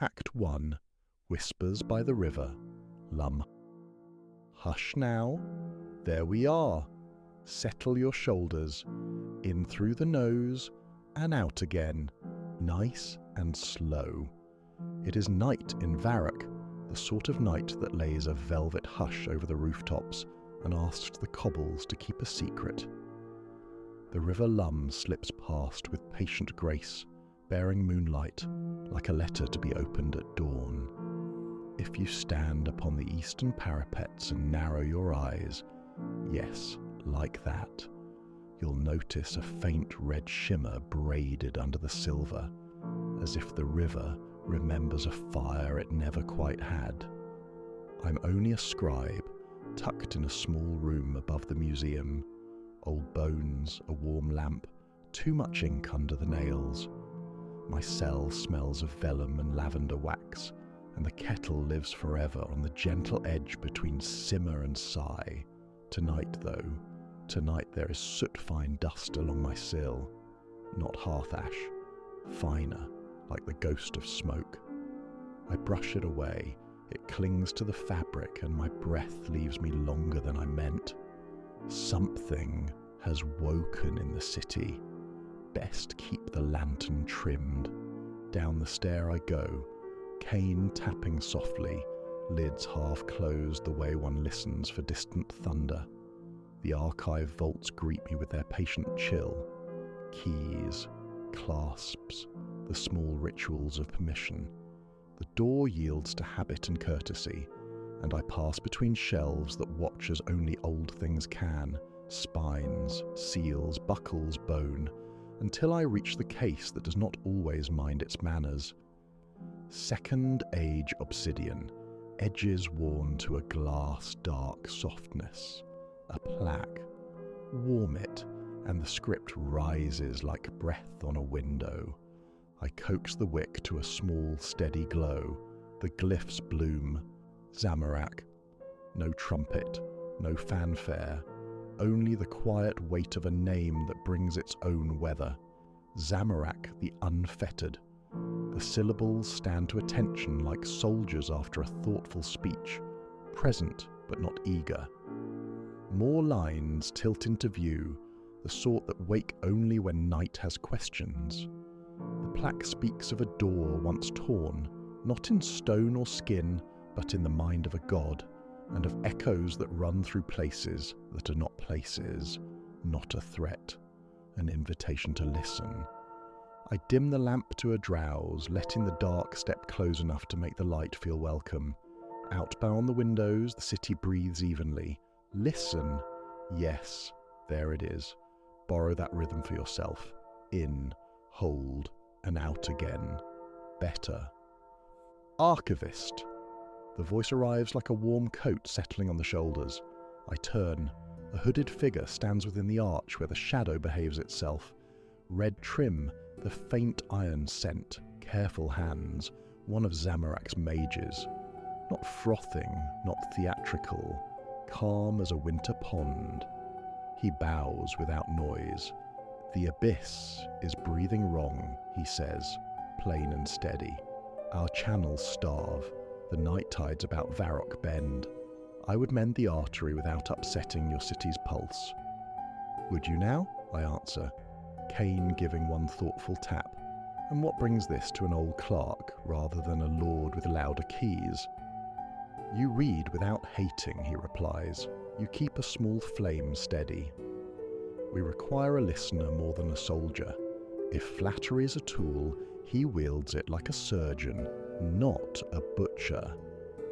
Act 1. Whispers by the River. Lum. Hush now. There we are. Settle your shoulders. In through the nose and out again. Nice and slow. It is night in Varrock, the sort of night that lays a velvet hush over the rooftops and asks the cobbles to keep a secret. The River Lum slips past with patient grace, bearing moonlight, like a letter to be opened at dawn. If you stand upon the eastern parapets and narrow your eyes, yes, like that, you'll notice a faint red shimmer braided under the silver, as if the river remembers a fire it never quite had. I'm only a scribe, tucked in a small room above the museum. Old bones, a warm lamp, too much ink under the nails. My cell smells of vellum and lavender wax, and the kettle lives forever on the gentle edge between simmer and sigh. Tonight, though, there is soot-fine dust along my sill. Not hearth ash, finer, like the ghost of smoke. I brush it away. It clings to the fabric, and my breath leaves me longer than I meant. Something has woken in the city. Best keep the lantern trimmed. Down the stair I go, cane tapping softly, lids half closed the way one listens for distant thunder. The archive vaults greet me with their patient chill. Keys, clasps, the small rituals of permission. The door yields to habit and courtesy, and I pass between shelves that watch as only old things can, spines, seals, buckles, bone, until I reach the case that does not always mind its manners. Second Age obsidian, edges worn to a glass dark softness. A plaque. Warm it, and the script rises like breath on a window. I coax the wick to a small, steady glow. The glyphs bloom. Zamorak. No trumpet, no fanfare, only the quiet weight of a name that brings its own weather. Zamorak the Unfettered. The syllables stand to attention like soldiers after a thoughtful speech, present but not eager. More lines tilt into view, the sort that wake only when night has questions. The plaque speaks of a door once torn, not in stone or skin, but in the mind of a god, and of echoes that run through places that are not places, not a threat, an invitation to listen. I dim the lamp to a drowse, letting the dark step close enough to make the light feel welcome. Outbow on the windows, the city breathes evenly. Listen. Yes, there it is. Borrow that rhythm for yourself. In, hold, and out again. Better. Archivist. The voice arrives like a warm coat settling on the shoulders. I turn. A hooded figure stands within the arch where the shadow behaves itself. Red trim, the faint iron scent, careful hands, one of Zamorak's mages. Not frothing, not theatrical, calm as a winter pond. He bows without noise. The abyss is breathing wrong, he says, plain and steady. Our channels starve. The night tides about Varrock bend. I would mend the artery without upsetting your city's pulse. Would you now? I answer, cane giving one thoughtful tap. And what brings this to an old clerk rather than a lord with louder keys? You read without hating, he replies. You keep a small flame steady. We require a listener more than a soldier. If flattery is a tool, he wields it like a surgeon, not a butcher.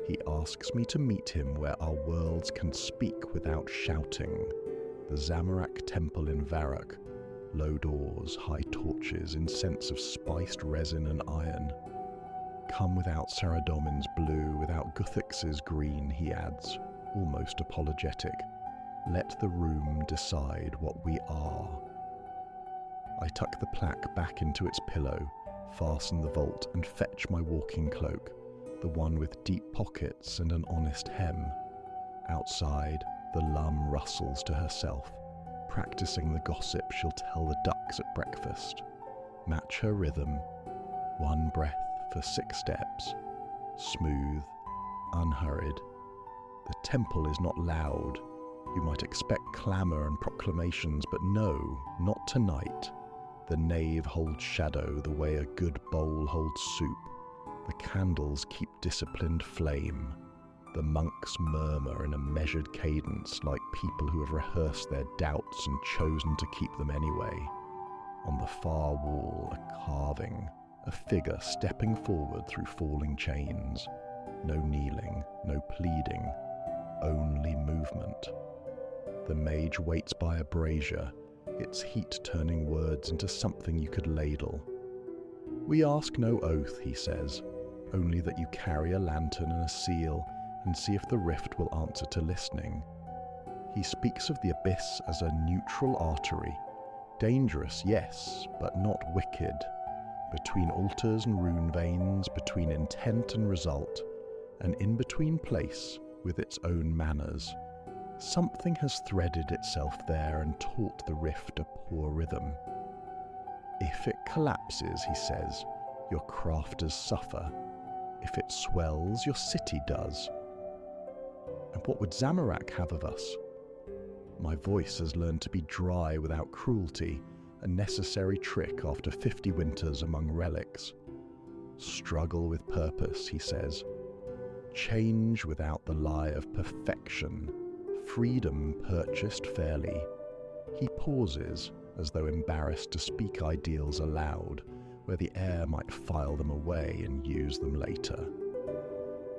He asks me to meet him where our worlds can speak without shouting. The Zamorak Temple in Varrock. Low doors, high torches, incense of spiced resin and iron. Come without Saradomin's blue, without Guthix's green, he adds, almost apologetic. Let the room decide what we are. I tuck the plaque back into its pillow, fasten the vault and fetch my walking cloak, the one with deep pockets and an honest hem. Outside, the Lum rustles to herself, practicing the gossip she'll tell the ducks at breakfast. Match her rhythm, one breath for 6 steps, smooth, unhurried. The temple is not loud. You might expect clamour and proclamations, but no, not tonight. The nave holds shadow the way a good bowl holds soup. The candles keep disciplined flame. The monks murmur in a measured cadence like people who have rehearsed their doubts and chosen to keep them anyway. On the far wall, a carving, a figure stepping forward through falling chains. No kneeling, no pleading, only movement. The mage waits by a brazier, its heat turning words into something you could ladle. We ask no oath, he says, only that you carry a lantern and a seal and see if the rift will answer to listening. He speaks of the abyss as a neutral artery, dangerous, yes, but not wicked, between altars and rune veins, between intent and result, an in-between place with its own manners. Something has threaded itself there and taught the rift a poor rhythm. If it collapses, he says, your crafters suffer. If it swells, your city does. And what would Zamorak have of us? My voice has learned to be dry without cruelty, a necessary trick after 50 winters among relics. Struggle with purpose, he says. Change without the lie of perfection. Freedom purchased fairly. He pauses, as though embarrassed to speak ideals aloud, where the air might file them away and use them later.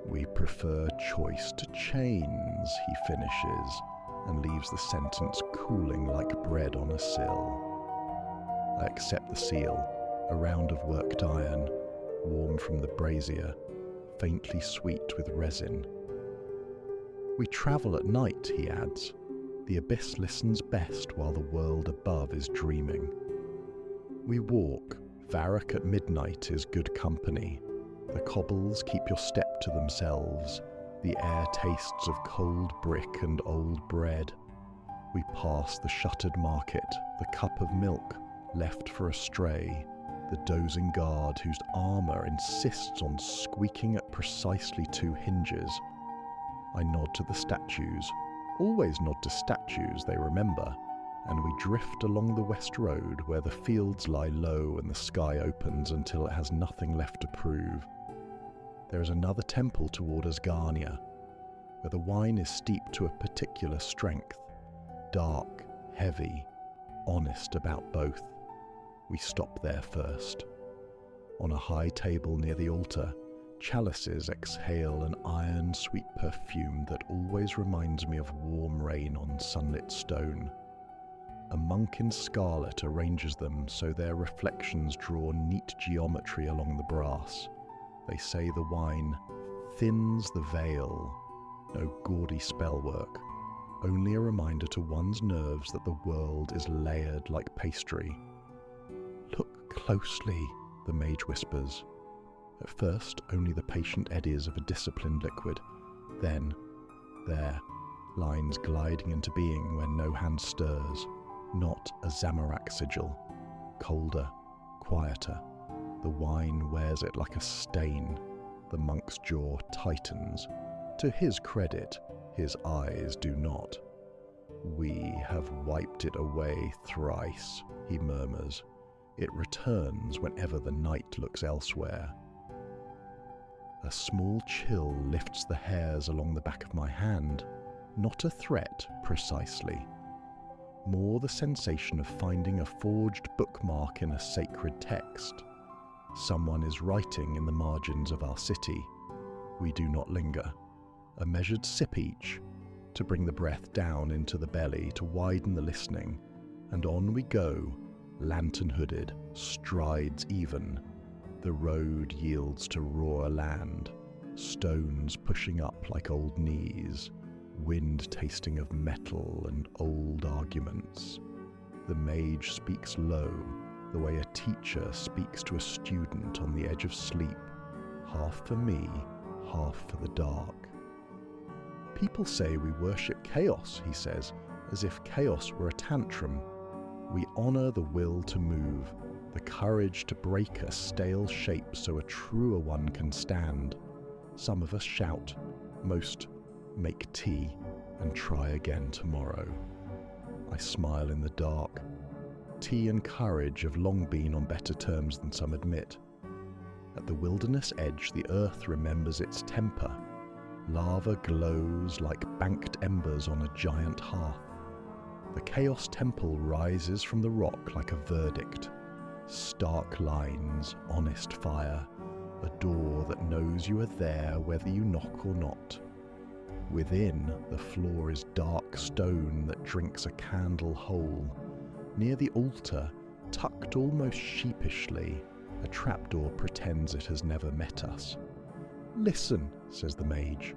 We prefer choice to chains, he finishes, and leaves the sentence cooling like bread on a sill. I accept the seal, a round of worked iron, warm from the brazier, faintly sweet with resin. We travel at night, he adds. The abyss listens best while the world above is dreaming. We walk. Varrock at midnight is good company. The cobbles keep your step to themselves. The air tastes of cold brick and old bread. We pass the shuttered market, the cup of milk, left for a stray, the dozing guard whose armour insists on squeaking at precisely 2 hinges. I nod to the statues, always nod to statues they remember, and we drift along the west road where the fields lie low and the sky opens until it has nothing left to prove. There is another temple toward Asgarnia, where the wine is steeped to a particular strength, dark, heavy, honest about both. We stop there first. On a high table near the altar, chalices exhale an iron-sweet perfume that always reminds me of warm rain on sunlit stone. A monk in scarlet arranges them so their reflections draw neat geometry along the brass. They say the wine thins the veil. No gaudy spellwork, only a reminder to one's nerves that the world is layered like pastry. Look closely, the mage whispers. At first, only the patient eddies of a disciplined liquid. Then, there, lines gliding into being where no hand stirs. Not a Zamorak sigil. Colder, quieter. The wine wears it like a stain. The monk's jaw tightens. To his credit, his eyes do not. We have wiped it away thrice, he murmurs. It returns whenever the night looks elsewhere. A small chill lifts the hairs along the back of my hand. Not a threat, precisely. More the sensation of finding a forged bookmark in a sacred text. Someone is writing in the margins of our city. We do not linger. A measured sip each, to bring the breath down into the belly, to widen the listening, and on we go, lantern-hooded, strides even. The road yields to rawer land, stones pushing up like old knees, wind tasting of metal and old arguments. The mage speaks low, the way a teacher speaks to a student on the edge of sleep, half for me, half for the dark. People say we worship chaos, he says, as if chaos were a tantrum. We honour the will to move, the courage to break a stale shape so a truer one can stand. Some of us shout, most make tea and try again tomorrow. I smile in the dark. Tea and courage have long been on better terms than some admit. At the wilderness edge, the earth remembers its temper. Lava glows like banked embers on a giant hearth. The Chaos Temple rises from the rock like a verdict. Stark lines, honest fire, a door that knows you are there whether you knock or not. Within, the floor is dark stone that drinks a candle whole. Near the altar, tucked almost sheepishly, a trapdoor pretends it has never met us. "Listen," says the mage.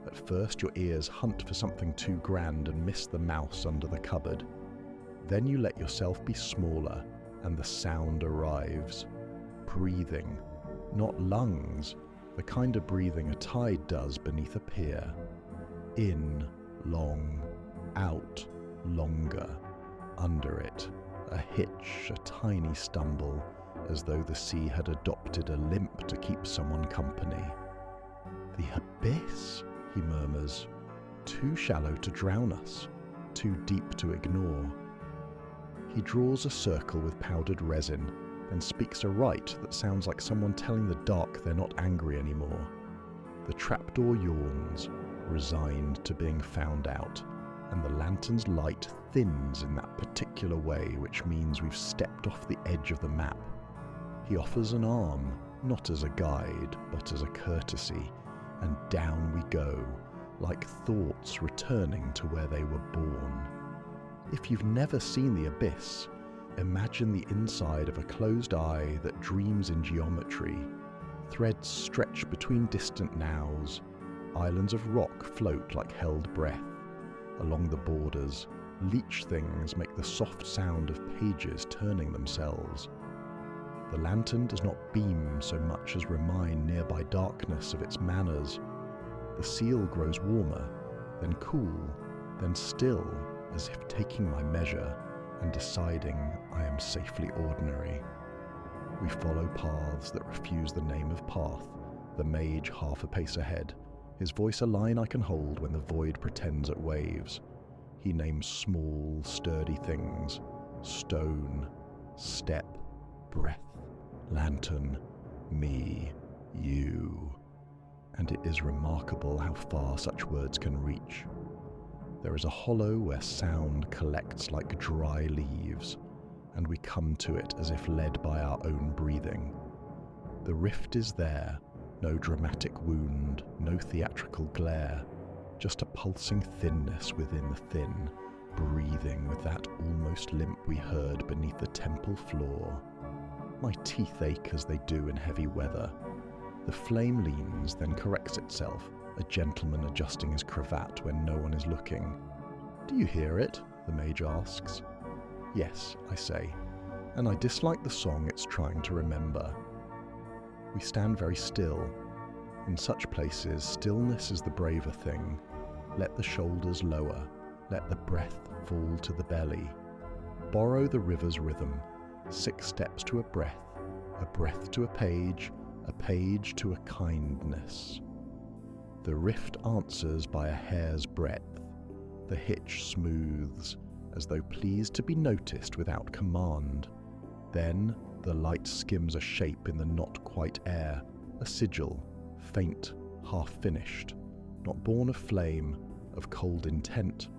At first your ears hunt for something too grand and miss the mouse under the cupboard. Then you let yourself be smaller, and the sound arrives. Breathing. Not lungs, the kind of breathing a tide does beneath a pier. In, long, out, longer. Under it, a hitch, a tiny stumble, as though the sea had adopted a limp to keep someone company. "The abyss," he murmurs. "Too shallow to drown us, too deep to ignore." He draws a circle with powdered resin, then speaks a rite that sounds like someone telling the dark they're not angry anymore. The trapdoor yawns, resigned to being found out, and the lantern's light thins in that particular way which means we've stepped off the edge of the map. He offers an arm, not as a guide, but as a courtesy, and down we go, like thoughts returning to where they were born. If you've never seen the abyss, imagine the inside of a closed eye that dreams in geometry. Threads stretch between distant nows. Islands of rock float like held breath. Along the borders, leech things make the soft sound of pages turning themselves. The lantern does not beam so much as remind nearby darkness of its manners. The seal grows warmer, then cool, then still, as if taking my measure and deciding I am safely ordinary. We follow paths that refuse the name of path, the mage half a pace ahead, his voice a line I can hold when the void pretends it waves. He names small, sturdy things: stone, step, breath, lantern, me, you. And it is remarkable how far such words can reach. There is a hollow where sound collects like dry leaves, and we come to it as if led by our own breathing. The rift is there, no dramatic wound, no theatrical glare, just a pulsing thinness within the thin, breathing with that almost limp we heard beneath the temple floor. My teeth ache as they do in heavy weather. The flame leans, then corrects itself, a gentleman adjusting his cravat when no one is looking. "Do you hear it?" the mage asks. "Yes," I say, and I dislike the song it's trying to remember. We stand very still. In such places, stillness is the braver thing. Let the shoulders lower, let the breath fall to the belly. Borrow the river's rhythm, 6 steps to a breath to a page to a kindness. The rift answers by a hair's breadth. The hitch smooths, as though pleased to be noticed without command. Then the light skims a shape in the not quite air, a sigil, faint, half-finished, not born of flame, of cold intent,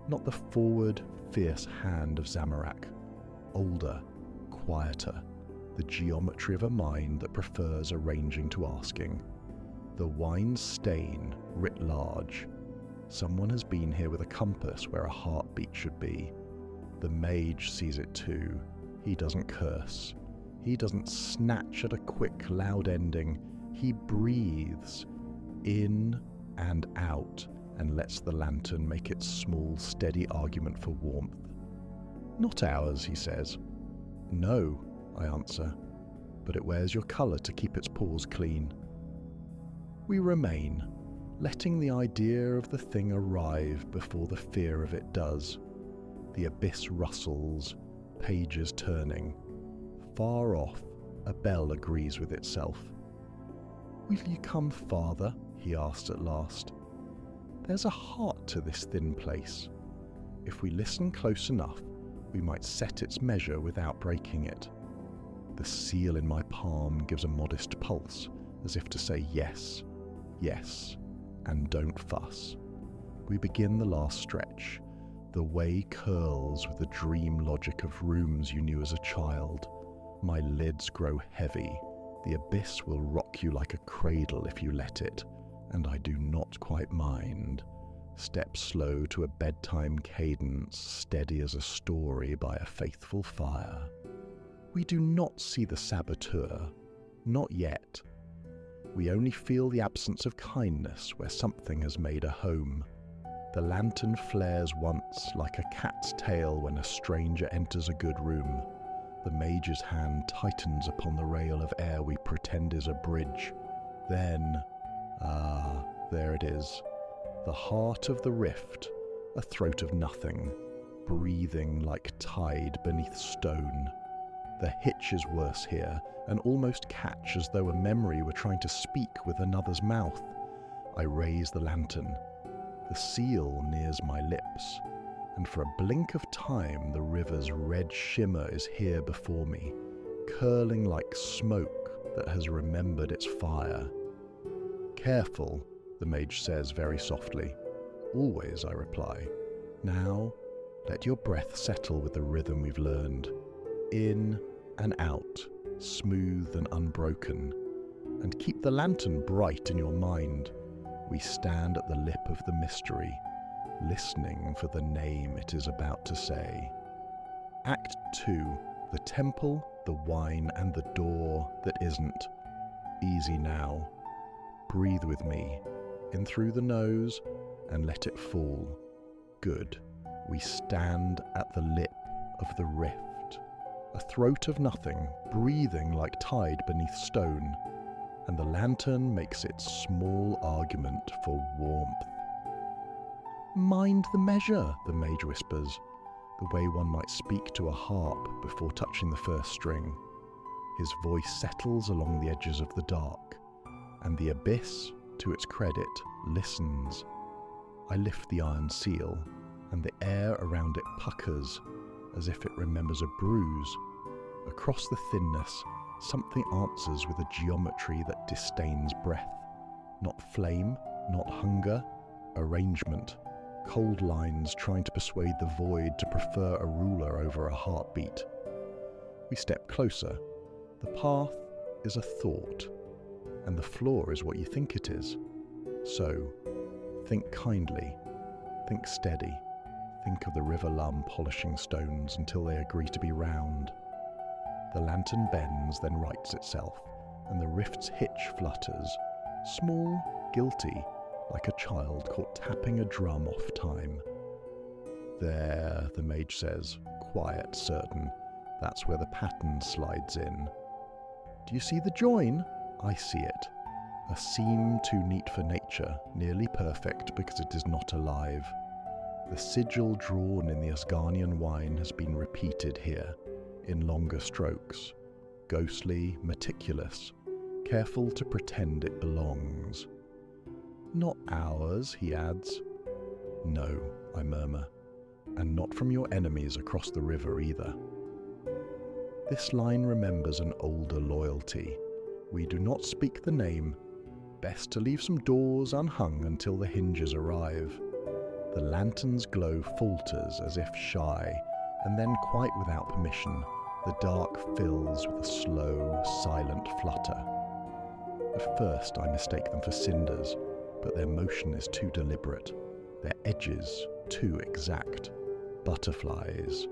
not the forward, fierce hand of Zamorak. Older, quieter, the geometry of a mind that prefers arranging to asking. The wine stain, writ large. Someone has been here with a compass where a heartbeat should be. The mage sees it too. He doesn't curse. He doesn't snatch at a quick, loud ending. He breathes in and out and lets the lantern make its small, steady argument for warmth. "Not ours," he says. "No," I answer, "but it wears your colour to keep its pores clean." We remain, letting the idea of the thing arrive before the fear of it does. The abyss rustles, pages turning. Far off, a bell agrees with itself. "Will you come farther?" he asked at last. "There's a heart to this thin place. If we listen close enough, we might set its measure without breaking it." The seal in my palm gives a modest pulse, as if to say yes, yes, and don't fuss. We begin the last stretch. The way curls with the dream logic of rooms you knew as a child. My lids grow heavy. The abyss will rock you like a cradle if you let it, and I do not quite mind. Step slow to a bedtime cadence, steady as a story by a faithful fire. We do not see the saboteur, not yet. We only feel the absence of kindness where something has made a home. The lantern flares once like a cat's tail when a stranger enters a good room. The mage's hand tightens upon the rail of air we pretend is a bridge. Then, there it is. The heart of the rift, a throat of nothing, breathing like tide beneath stone. The hitch is worse here, and almost catch as though a memory were trying to speak with another's mouth. I raise the lantern. The seal nears my lips, and for a blink of time the river's red shimmer is here before me, curling like smoke that has remembered its fire. "Careful," the mage says very softly. "Always," I reply. "Now, let your breath settle with the rhythm we've learned. In and out, smooth and unbroken. And keep the lantern bright in your mind." We stand at the lip of the mystery, listening for the name it is about to say. Act 2. The temple, the wine, and the door that isn't. Easy now. Breathe with me, in through the nose, and let it fall. Good. We stand at the lip of the rift. A throat of nothing, breathing like tide beneath stone. And the lantern makes its small argument for warmth. "Mind the measure," the mage whispers, the way one might speak to a harp before touching the first string. His voice settles along the edges of the dark, and the abyss, to its credit, listens. I lift the iron seal, and the air around it puckers, as if it remembers a bruise. Across the thinness, something answers with a geometry that disdains breath. Not flame, not hunger, arrangement. Cold lines trying to persuade the void to prefer a ruler over a heartbeat. We step closer. The path is a thought, and the floor is what you think it is. So, think kindly, think steady, think of the river Lum polishing stones until they agree to be round. The lantern bends, then rights itself, and the rift's hitch flutters, small, guilty, like a child caught tapping a drum off time. "There," the mage says, quiet, certain. That's where the pattern slides in. "Do you see the join?" I see it. A seam too neat for nature, nearly perfect because it is not alive. The sigil drawn in the Asgarnian wine has been repeated here, in longer strokes, ghostly, meticulous, careful to pretend it belongs. "Not ours," he adds. "No," I murmur, "and not from your enemies across the river either." This line remembers an older loyalty. We do not speak the name. Best to leave some doors unhung until the hinges arrive. The lantern's glow falters as if shy, and then quite without permission, the dark fills with a slow, silent flutter. At first I mistake them for cinders, but their motion is too deliberate, their edges too exact. Butterflies,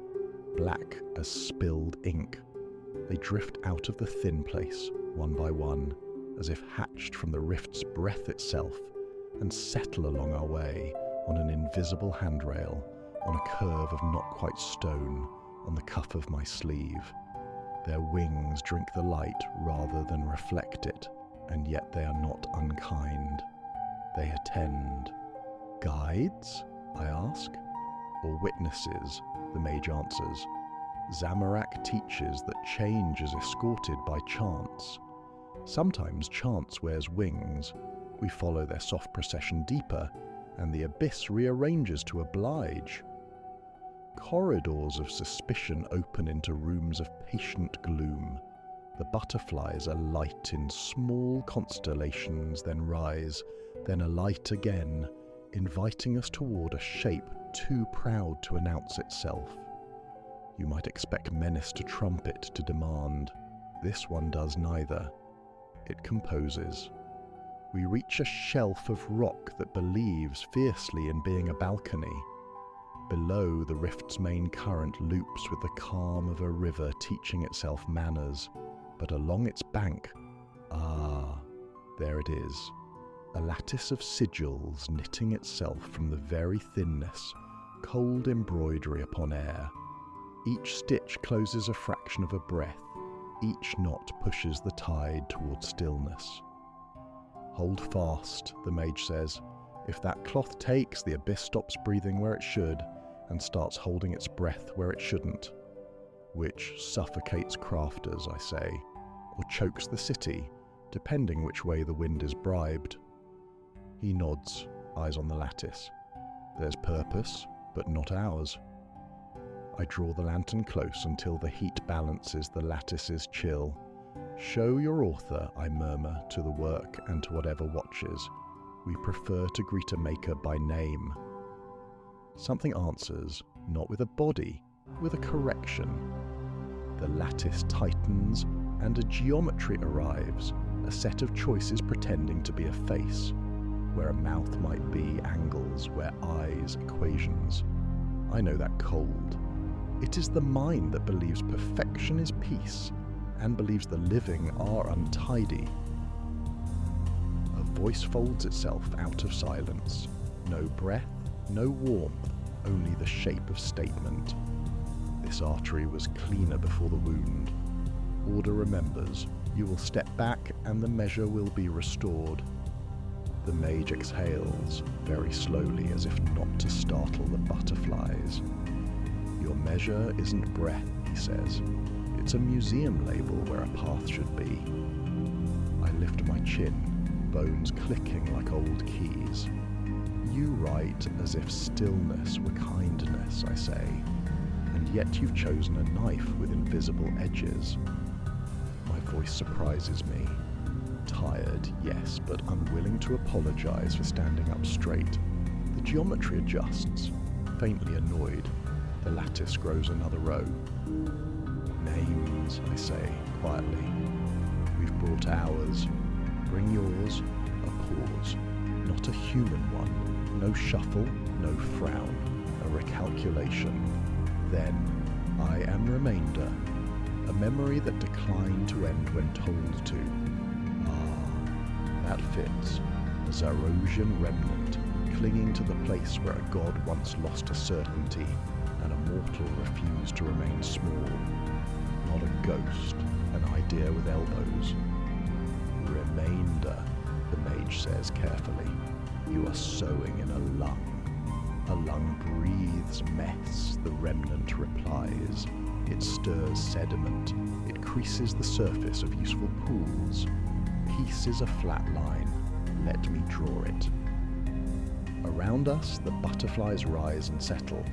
black as spilled ink. They drift out of the thin place, one by one, as if hatched from the rift's breath itself, and settle along our way on an invisible handrail, on a curve of not quite stone, on the cuff of my sleeve. Their wings drink the light rather than reflect it, and yet they are not unkind. They attend. "Guides?" I ask. "Or witnesses?" the mage answers. Zamorak teaches that change is escorted by chance. Sometimes chance wears wings. We follow their soft procession deeper, and the abyss rearranges to oblige. Corridors of suspicion open into rooms of patient gloom. The butterflies alight in small constellations, then rise, then alight again, inviting us toward a shape too proud to announce itself. You might expect menace to trumpet, to demand. This one does neither. It composes. We reach a shelf of rock that believes fiercely in being a balcony. Below, the rift's main current loops with the calm of a river teaching itself manners. But along its bank, there it is, a lattice of sigils knitting itself from the very thinness, cold embroidery upon air. Each stitch closes a fraction of a breath, each knot pushes the tide toward stillness. Hold fast, the mage says. If that cloth takes, the abyss stops breathing where it should, and starts holding its breath where it shouldn't. Which suffocates crafters, I say, or chokes the city, depending which way the wind is bribed. He nods, eyes on the lattice. There's purpose, but not ours. I draw the lantern close until the heat balances the lattice's chill. Show your author, I murmur, to the work and to whatever watches. We prefer to greet a maker by name. Something answers, not with a body, with a correction. The lattice tightens, and a geometry arrives, a set of choices pretending to be a face, where a mouth might be angles, where eyes equations. I know that cold. It is the mind that believes perfection is peace, and believes the living are untidy. A voice folds itself out of silence. No breath, no warmth, only the shape of statement. This artery was cleaner before the wound. Order remembers. You will step back and the measure will be restored. The mage exhales, very slowly, as if not to startle the butterflies. Your measure isn't breath, he says. It's a museum label where a path should be. I lift my chin, bones clicking like old keys. You write as if stillness were kindness, I say, and yet you've chosen a knife with invisible edges. My voice surprises me. Tired, yes, but unwilling to apologize for standing up straight. The geometry adjusts. Faintly annoyed, the lattice grows another row. Names, I say, quietly. We've brought ours. Bring yours. A pause. Not a human one. No shuffle, no frown. A recalculation. Then, I am remainder. A memory that declined to end when told to. That fits. A Zarosian remnant, clinging to the place where a god once lost a certainty, and a mortal refused to remain small. Not a ghost, an idea with elbows. Remainder, the mage says carefully. You are sowing in a lung. A lung breathes mess, the remnant replies. It stirs sediment. It creases the surface of useful pools. Peace is a flat line. Let me draw it. Around us, the butterflies rise and settle,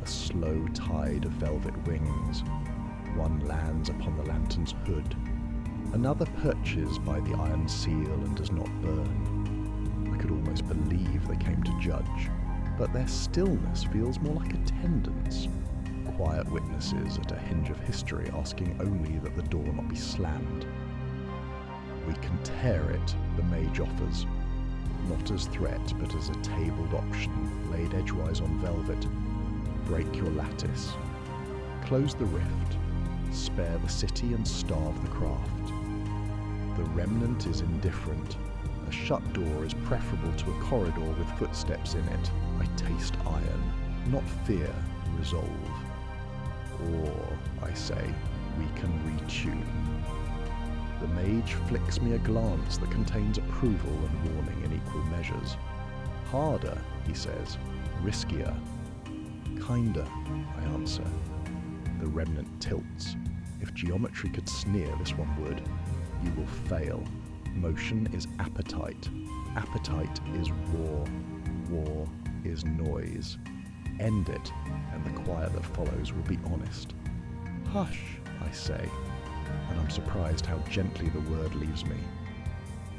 a slow tide of velvet wings. One lands upon the lantern's hood. Another perches by the iron seal and does not burn. I could almost believe they came to judge, but their stillness feels more like attendance. Quiet witnesses at a hinge of history asking only that the door not be slammed. We can tear it, the mage offers. Not as threat, but as a tabled option, laid edgewise on velvet. Break your lattice. Close the rift. Spare the city and starve the craft. The remnant is indifferent. A shut door is preferable to a corridor with footsteps in it. I taste iron, not fear, resolve. Or, I say, we can retune. The mage flicks me a glance that contains approval and warning in equal measures. Harder, he says, riskier. Kinder, I answer. The remnant tilts. If geometry could sneer, this one would. You will fail. Motion is appetite. Appetite is war. War is noise. End it, and the quiet that follows will be honest. Hush, I say, and I'm surprised how gently the word leaves me.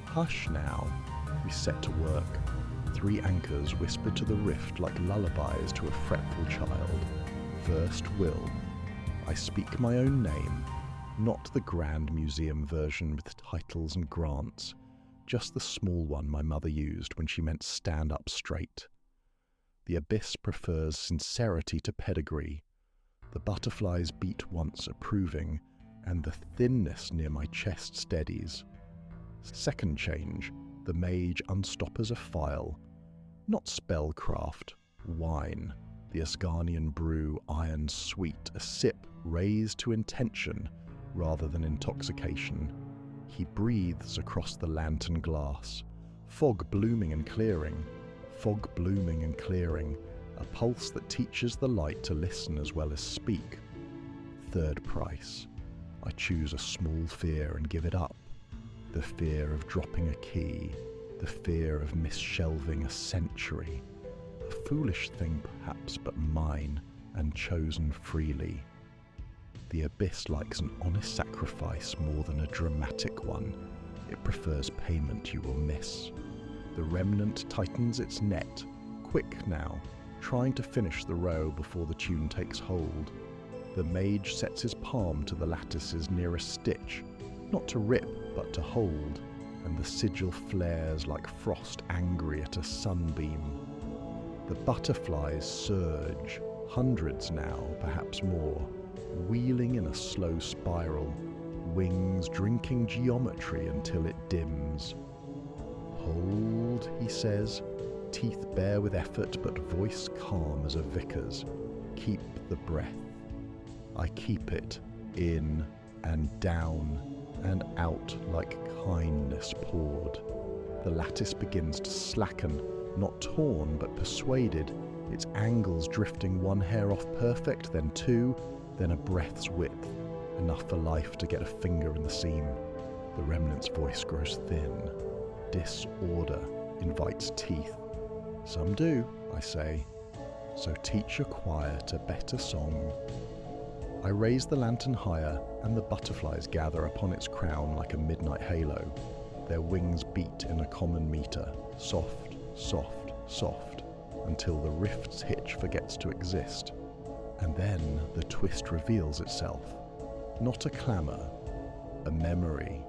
Hush now. We set to work. 3 anchors whispered to the rift like lullabies to a fretful child. First will. I speak my own name, not the grand museum version with titles and grants, just the small one my mother used when she meant stand up straight. The abyss prefers sincerity to pedigree. The butterflies beat once approving, and the thinness near my chest steadies. Second change, the mage unstoppers a file. Not spellcraft, wine. The Asgarnian brew, iron sweet, a sip raised to intention rather than intoxication. He breathes across the lantern glass. Fog blooming and clearing. Fog blooming and clearing. A pulse that teaches the light to listen as well as speak. Third price. I choose a small fear and give it up. The fear of dropping a key. The fear of misshelving a century. A foolish thing perhaps, but mine, and chosen freely. The abyss likes an honest sacrifice more than a dramatic one. It prefers payment you will miss. The remnant tightens its net, quick now, trying to finish the row before the tune takes hold. The mage sets his palm to the lattice's nearest stitch, not to rip, but to hold, and the sigil flares like frost angry at a sunbeam. The butterflies surge, hundreds now, perhaps more, wheeling in a slow spiral, wings drinking geometry until it dims. Hold, he says, teeth bare with effort but voice calm as a vicar's. Keep the breath. I keep it, in and down and out like kindness poured. The lattice begins to slacken, not torn but persuaded, its angles drifting 1 hair off perfect, then 2, then a breath's width, enough for life to get a finger in the seam. The remnant's voice grows thin. Disorder invites teeth. Some do, I say. So teach your choir to better song. I raise the lantern higher, and the butterflies gather upon its crown like a midnight halo. Their wings beat in a common meter, soft, soft, soft, until the rift's hitch forgets to exist. And then the twist reveals itself. Not a clamour, a memory.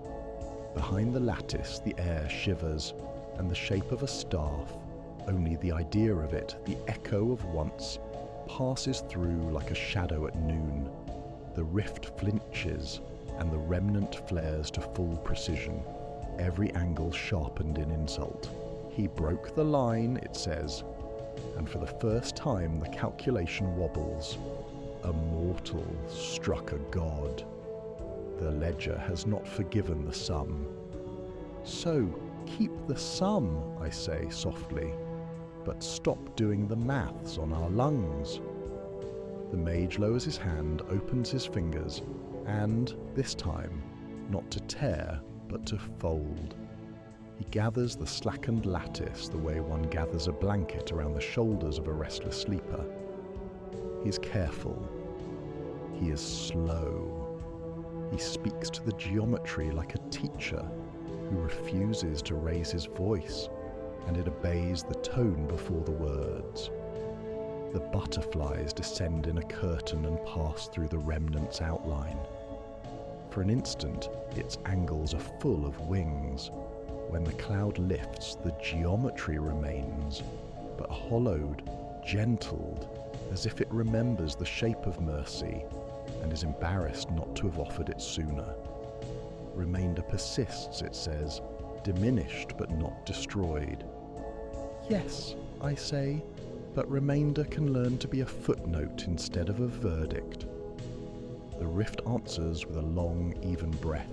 Behind the lattice the air shivers, and the shape of a staff, only the idea of it, the echo of once, passes through like a shadow at noon. The rift flinches, and the remnant flares to full precision, every angle sharpened in insult. He broke the line, it says, and for the first time the calculation wobbles. A mortal struck a god. The ledger has not forgiven the sum. So keep the sum, I say softly, but stop doing the maths on our lungs. The mage lowers his hand, opens his fingers, and, this time, not to tear, but to fold. He gathers the slackened lattice the way one gathers a blanket around the shoulders of a restless sleeper. He's careful. He is slow. He speaks to the geometry like a teacher who refuses to raise his voice, and it obeys the tone before the words. The butterflies descend in a curtain and pass through the remnant's outline. For an instant, its angles are full of wings. When the cloud lifts, the geometry remains, but hollowed, gentled, as if it remembers the shape of mercy and is embarrassed not to have offered it sooner. Remainder persists, it says, diminished but not destroyed. Yes, I say, but remainder can learn to be a footnote instead of a verdict. The rift answers with a long, even breath.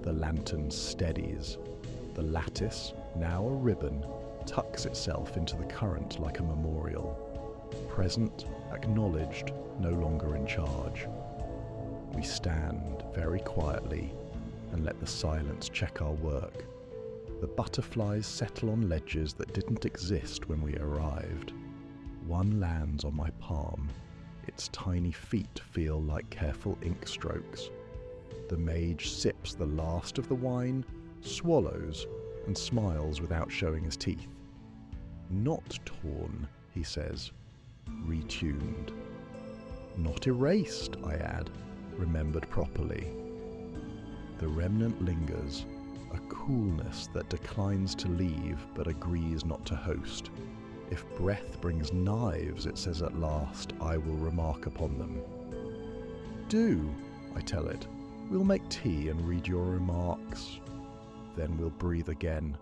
The lantern steadies. The lattice, now a ribbon, tucks itself into the current like a memorial. present, acknowledged, no longer in charge. We stand very quietly and let the silence check our work. The butterflies settle on ledges that didn't exist when we arrived. One lands on my palm. Its tiny feet feel like careful ink strokes. The mage sips the last of the wine, swallows, and smiles without showing his teeth. Not torn, he says, retuned. Not erased, I add, remembered properly. The remnant lingers, a coolness that declines to leave but agrees not to host. If breath brings knives, it says at last, I will remark upon them. Do, I tell it. We'll make tea and read your remarks. Then we'll breathe again.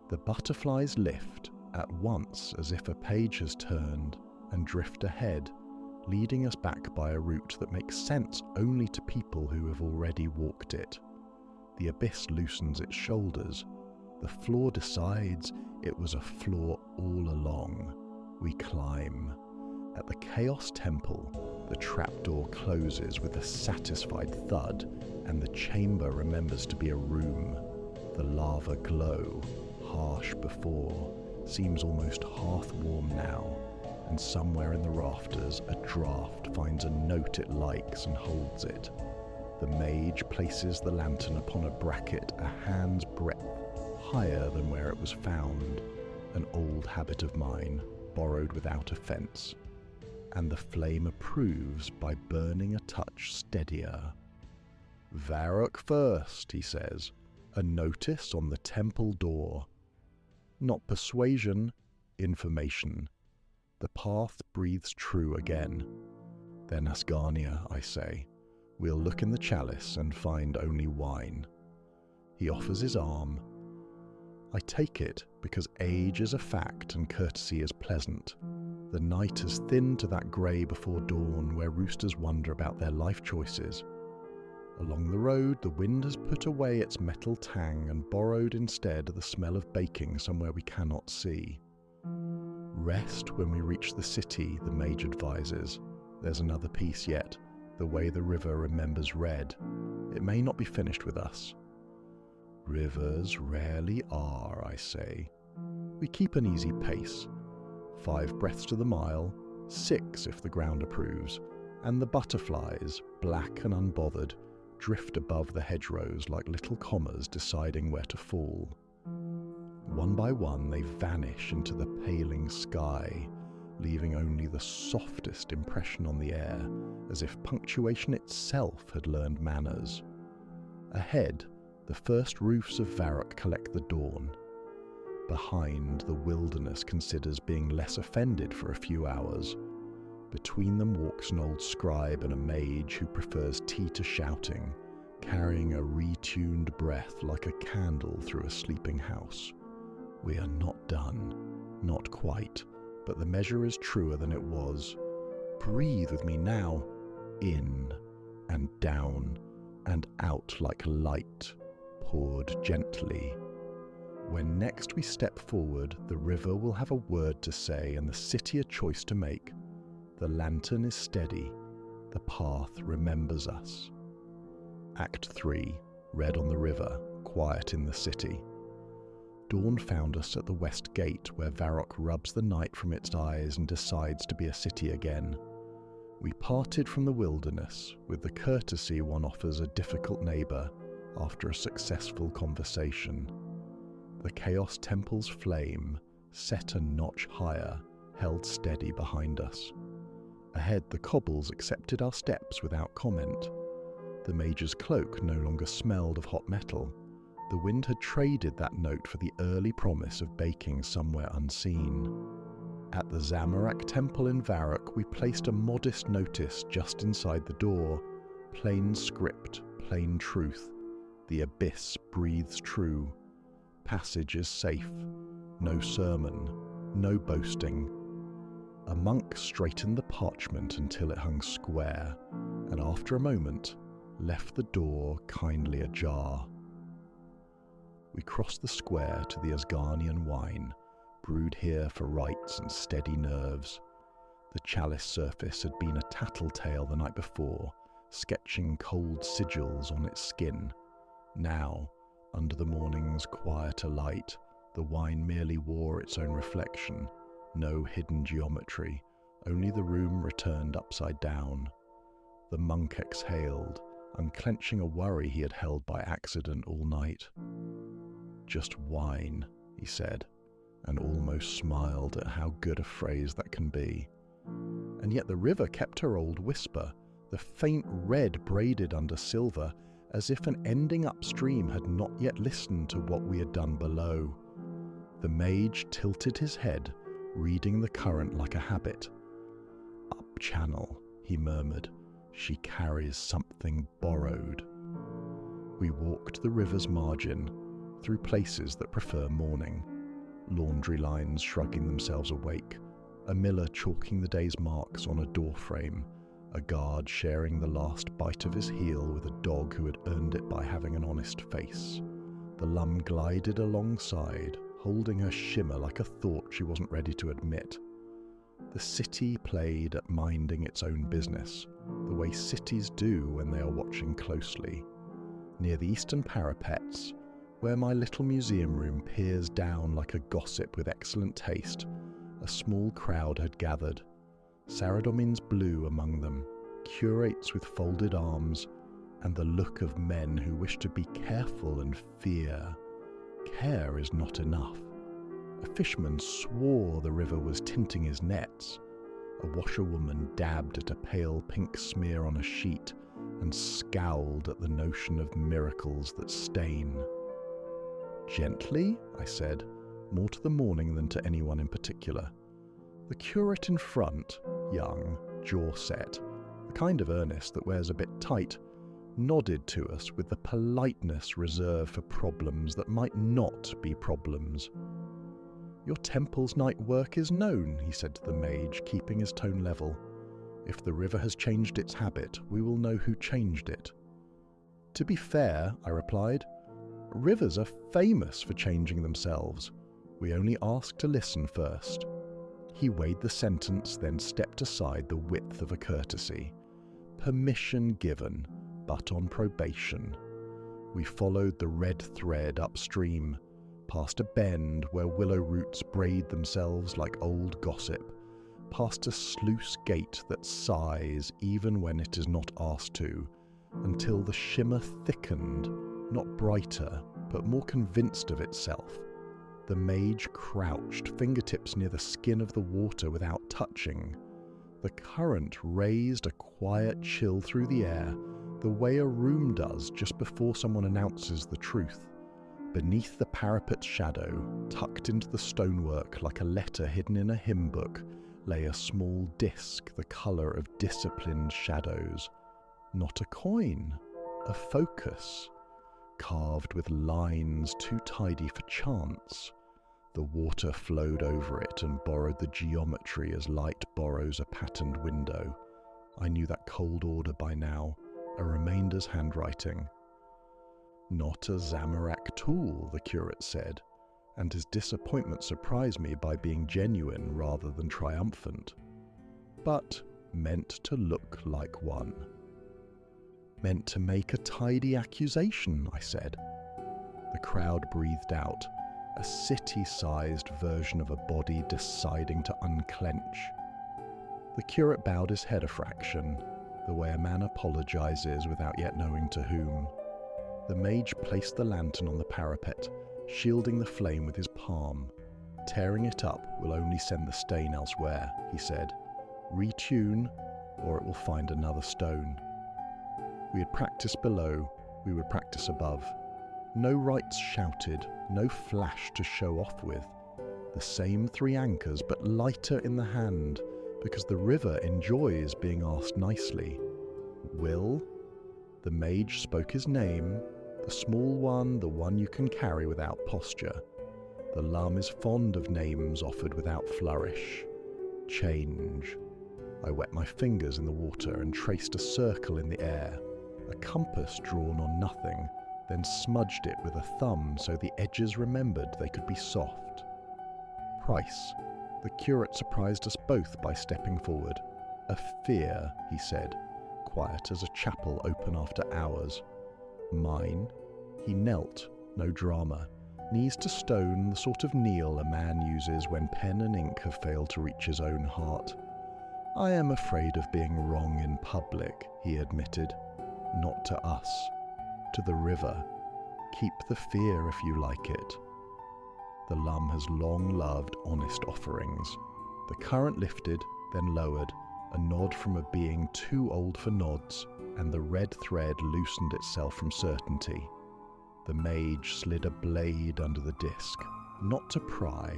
The butterflies lift at once as if a page has turned and drift ahead, leading us back by a route that makes sense only to people who have already walked it. The abyss loosens its shoulders. The floor decides it was a floor all along. We climb. At the Chaos Temple, the trapdoor closes with a satisfied thud, and the chamber remembers to be a room. The lava glow, harsh before, seems almost hearth-warm now, and somewhere in the rafters a draft finds a note it likes and holds it. The mage places the lantern upon a bracket a hand's breadth higher than where it was found, an old habit of mine, borrowed without offence, and the flame approves by burning a touch steadier. Varrock first, he says, a notice on the temple door. Not persuasion, information. The path breathes true again. Then Asgarnia, I say. We'll look in the chalice and find only wine. He offers his arm. I take it because age is a fact and courtesy is pleasant. The night has thinned to that grey before dawn where roosters wonder about their life choices. Along the road, the wind has put away its metal tang and borrowed instead the smell of baking somewhere we cannot see. Rest when we reach the city, the mage advises. There's another piece yet, the way the river remembers red. It may not be finished with us. Rivers rarely are, I say. We keep an easy pace. 5 breaths to the mile, 6 if the ground approves, and the butterflies, black and unbothered, drift above the hedgerows like little commas deciding where to fall. One by one they vanish into the paling sky, leaving only the softest impression on the air, as if punctuation itself had learned manners. Ahead, the first roofs of Varrock collect the dawn. Behind, the wilderness considers being less offended for a few hours. Between them walks an old scribe and a mage who prefers tea to shouting, carrying a retuned breath like a candle through a sleeping house. We are not done, not quite, but the measure is truer than it was. Breathe with me now, in and down and out like light, poured gently. When next we step forward, the river will have a word to say and the city a choice to make. The lantern is steady, the path remembers us. Act 3, red on the river, quiet in the city. Dawn found us at the west gate where Varrock rubs the night from its eyes and decides to be a city again. We parted from the wilderness with the courtesy one offers a difficult neighbour after a successful conversation. The Chaos Temple's flame, set a notch higher, held steady behind us. Ahead, the cobbles accepted our steps without comment. The mage's cloak no longer smelled of hot metal. The wind had traded that note for the early promise of baking somewhere unseen. At the Zamorak Temple in Varrock, we placed a modest notice just inside the door. Plain script, plain truth. The abyss breathes true. Passage is safe. No sermon. No boasting. A monk straightened the parchment until it hung square, and after a moment, left the door kindly ajar. We crossed the square to the Asgarnian wine, brewed here for rites and steady nerves. The chalice surface had been a tattletale the night before, sketching cold sigils on its skin. Now, under the morning's quieter light, the wine merely wore its own reflection, no hidden geometry, only the room returned upside down. The monk exhaled, unclenching a worry he had held by accident all night. "Just wine," he said, and almost smiled at how good a phrase that can be. And yet the river kept her old whisper, the faint red braided under silver, as if an ending upstream had not yet listened to what we had done below. The mage tilted his head, reading the current like a habit. "Up channel," he murmured. "She carries something borrowed." We walked the river's margin, through places that prefer mourning. Laundry lines shrugging themselves awake, a miller chalking the day's marks on a doorframe, a guard sharing the last bite of his heel with a dog who had earned it by having an honest face. The lum glided alongside, holding her shimmer like a thought she wasn't ready to admit. The city played at minding its own business, the way cities do when they are watching closely. Near the eastern parapets, where my little museum room peers down like a gossip with excellent taste, a small crowd had gathered, Saradomin's blue among them, curates with folded arms, and the look of men who wish to be careful and fear. Care is not enough. A fisherman swore the river was tinting his nets. A washerwoman dabbed at a pale pink smear on a sheet and scowled at the notion of miracles that stain. "Gently," I said, more to the morning than to anyone in particular. The curate in front, young, jaw set, the kind of earnest that wears a bit tight, nodded to us with the politeness reserved for problems that might not be problems. "Your temple's night work is known," he said to the mage, keeping his tone level. "If the river has changed its habit, we will know who changed it." "To be fair," I replied, "rivers are famous for changing themselves. We only ask to listen first." He weighed the sentence, then stepped aside the width of a courtesy. Permission given, but on probation. We followed the red thread upstream, past a bend where willow roots braid themselves like old gossip, past a sluice gate that sighs even when it is not asked to, until the shimmer thickened, not brighter, but more convinced of itself. The mage crouched, fingertips near the skin of the water without touching. The current raised a quiet chill through the air, the way a room does just before someone announces the truth. Beneath the parapet's shadow, tucked into the stonework like a letter hidden in a hymn book, lay a small disc the colour of disciplined shadows. Not a coin, a focus, carved with lines too tidy for chance. The water flowed over it and borrowed the geometry as light borrows a patterned window. I knew that cold order by now, a remainder's handwriting. "Not a Zamorak tool," the curate said, and his disappointment surprised me by being genuine rather than triumphant. "But meant to look like one." "Meant to make a tidy accusation," I said. The crowd breathed out, a city-sized version of a body deciding to unclench. The curate bowed his head a fraction, the way a man apologizes without yet knowing to whom. The mage placed the lantern on the parapet, shielding the flame with his palm. "Tearing it up will only send the stain elsewhere," he said. "Retune, or it will find another stone." We had practiced below, we would practice above. No rites shouted, no flash to show off with. The same 3 anchors, but lighter in the hand, because the river enjoys being asked nicely. "Will?" The mage spoke his name, the small one, the one you can carry without posture. The lum is fond of names offered without flourish. "Change." I wet my fingers in the water and traced a circle in the air, a compass drawn on nothing, then smudged it with a thumb so the edges remembered they could be soft. "Price," The curate surprised us both by stepping forward. "A fear," he said, quiet as a chapel open after hours. "Mine?" He knelt, no drama, knees to stone, the sort of kneel a man uses when pen and ink have failed to reach his own heart. "I am afraid of being wrong in public," he admitted. "Not to us. To the river. Keep the fear if you like it." The Lum has long loved honest offerings. The current lifted, then lowered, a nod from a being too old for nods, and the red thread loosened itself from certainty. The mage slid a blade under the disc, not to pry,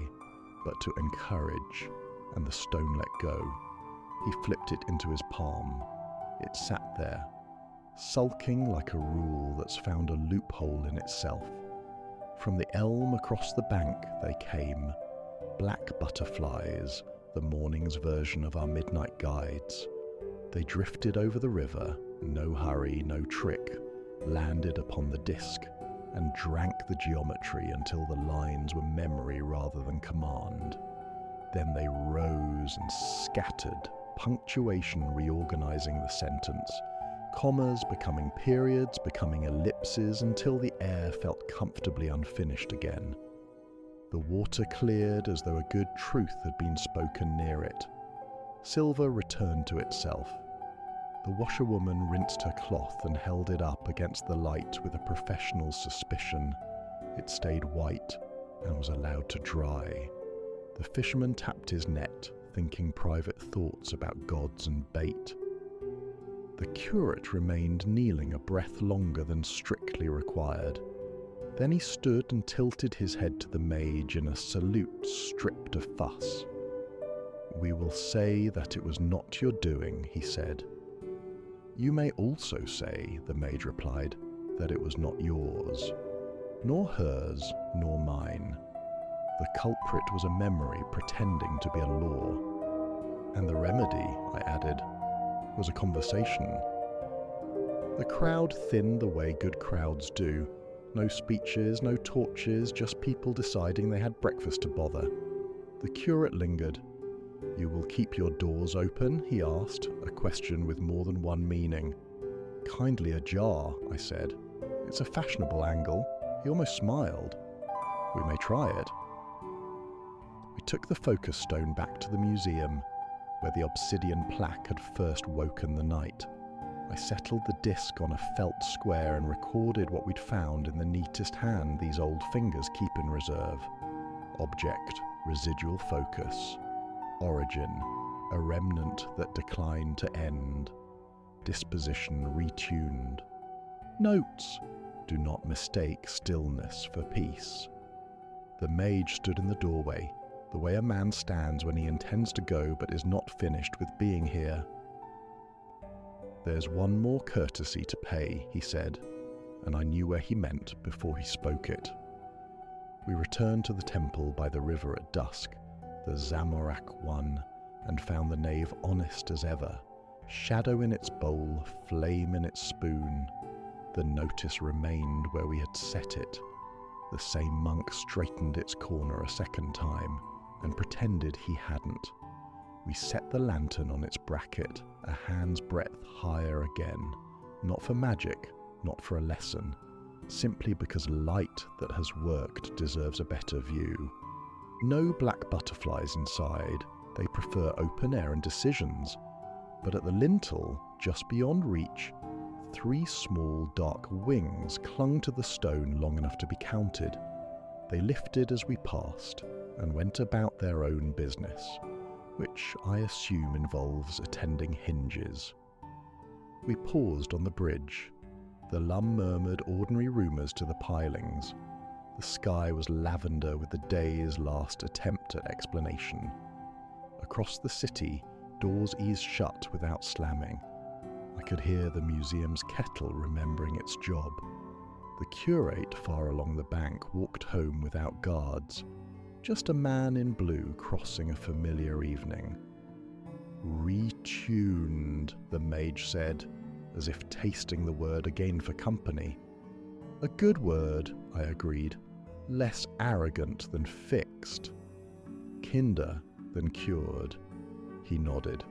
but to encourage, and the stone let go. He flipped it into his palm. It sat there, sulking like a rule that's found a loophole in itself. From the elm across the bank they came, black butterflies, the morning's version of our midnight guides. They drifted over the river, no hurry, no trick, landed upon the disc, and drank the geometry until the lines were memory rather than command. Then they rose and scattered, punctuation reorganizing the sentence, commas becoming periods, becoming ellipses, until the air felt comfortably unfinished again. The water cleared as though a good truth had been spoken near it. Silver returned to itself. The washerwoman rinsed her cloth and held it up against the light with a professional suspicion. It stayed white and was allowed to dry. The fisherman tapped his net, thinking private thoughts about gods and bait. The curate remained kneeling a breath longer than strictly required. Then he stood and tilted his head to the mage in a salute stripped of fuss. "We will say that it was not your doing," he said. "You may also say," the mage replied, "that it was not yours. Nor hers, nor mine. The culprit was a memory pretending to be a law. And the remedy," I added, "was a conversation." The crowd thinned the way good crowds do. No speeches, no torches, just people deciding they had breakfast to bother. The curate lingered. "You will keep your doors open?" he asked, a question with more than one meaning. "Kindly ajar," I said. "It's a fashionable angle." He almost smiled. "We may try it." We took the focus stone back to the museum, where the obsidian plaque had first woken the night. I settled the disc on a felt square and recorded what we'd found in the neatest hand these old fingers keep in reserve. Object, residual focus. Origin, a remnant that declined to end. Disposition retuned. Notes, do not mistake stillness for peace. The mage stood in the doorway, the way a man stands when he intends to go but is not finished with being here. "There's one more courtesy to pay," he said, and I knew where he meant before he spoke it. We returned to the temple by the river at dusk, the Zamorak one, and found the nave honest as ever, shadow in its bowl, flame in its spoon. The notice remained where we had set it. The same monk straightened its corner a second time, and pretended he hadn't. We set the lantern on its bracket, a hand's breadth higher again, not for magic, not for a lesson, simply because light that has worked deserves a better view. No black butterflies inside, they prefer open air and decisions, but at the lintel, just beyond reach, 3 small dark wings clung to the stone long enough to be counted. They lifted as we passed, and went about their own business, which I assume involves attending hinges. We paused on the bridge. The Lum murmured ordinary rumours to the pilings. The sky was lavender with the day's last attempt at explanation. Across the city, doors eased shut without slamming. I could hear the museum's kettle remembering its job. The curate far along the bank walked home without guards. Just a man in blue crossing a familiar evening. "Retuned," the mage said, as if tasting the word again for company. "A good word," I agreed. "Less arrogant than fixed." Kinder, than cured. He nodded.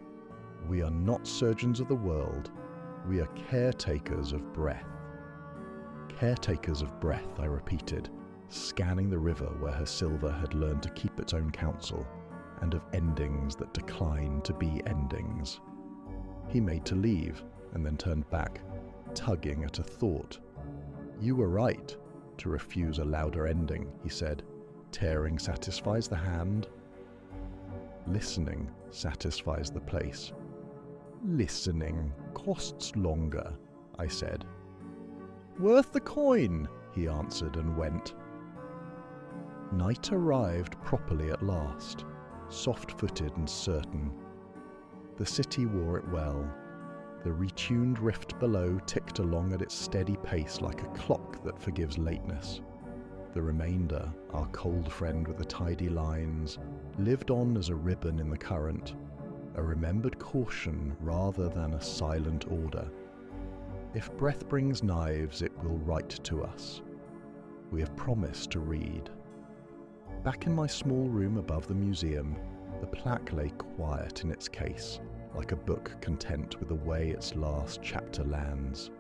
We are not surgeons of the world. We are caretakers of breath. Caretakers of breath, I repeated, scanning the river where her silver had learned to keep its own counsel, and of endings that decline to be endings. He made to leave, and then turned back, tugging at a thought. You were right to refuse a louder ending, he said. Tearing satisfies the hand. Listening satisfies the place. Listening costs longer, I said. Worth the coin, he answered and went. Night arrived properly at last, soft-footed and certain. The city wore it well. The retuned rift below ticked along at its steady pace like a clock that forgives lateness. The remainder, our cold friend with the tidy lines, lived on as a ribbon in the current, a remembered caution rather than a silent order. If breath brings knives, it will write to us. We have promised to read. Back in my small room above the museum, the plaque lay quiet in its case, like a book content with the way its last chapter lands.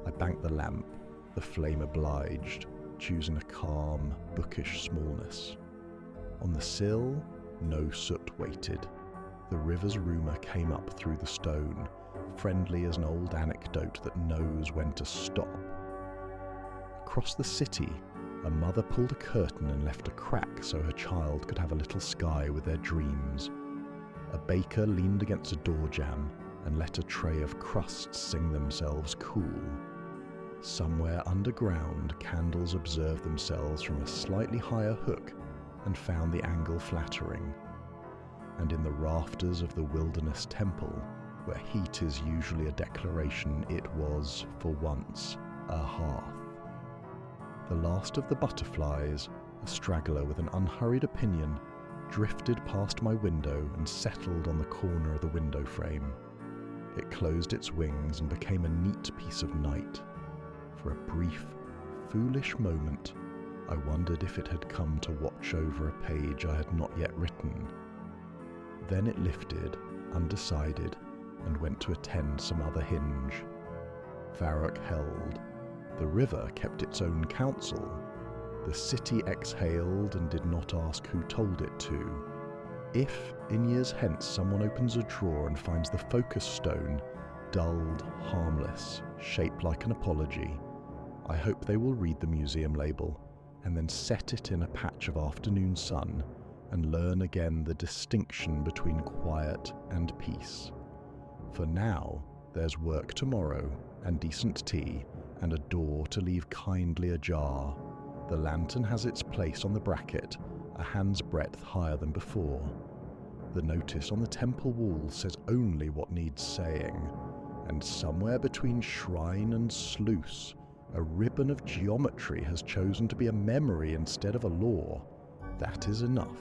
I banked the lamp, the flame obliged, choosing a calm, bookish smallness. On the sill, no soot waited. The river's rumour came up through the stone, friendly as an old anecdote that knows when to stop. Across the city, a mother pulled a curtain and left a crack so her child could have a little sky with their dreams. A baker leaned against a door jamb and let a tray of crusts sing themselves cool. Somewhere underground, candles observed themselves from a slightly higher hook and found the angle flattering. And in the rafters of the wilderness temple, where heat is usually a declaration, it was, for once, a hearth. The last of the butterflies, a straggler with an unhurried opinion, drifted past my window and settled on the corner of the window frame. It closed its wings and became a neat piece of night. For a brief, foolish moment, I wondered if it had come to watch over a page I had not yet written. Then it lifted, undecided, and went to attend some other hinge. Varrock held. The river kept its own counsel. The city exhaled and did not ask who told it to. If, in years hence, someone opens a drawer and finds the focus stone, dulled, harmless, shaped like an apology, I hope they will read the museum label and then set it in a patch of afternoon sun and learn again the distinction between quiet and peace. For now, there's work tomorrow, and decent tea, and a door to leave kindly ajar. The lantern has its place on the bracket, a hand's breadth higher than before. The notice on the temple wall says only what needs saying, and somewhere between shrine and sluice, a ribbon of geometry has chosen to be a memory instead of a law. That is enough.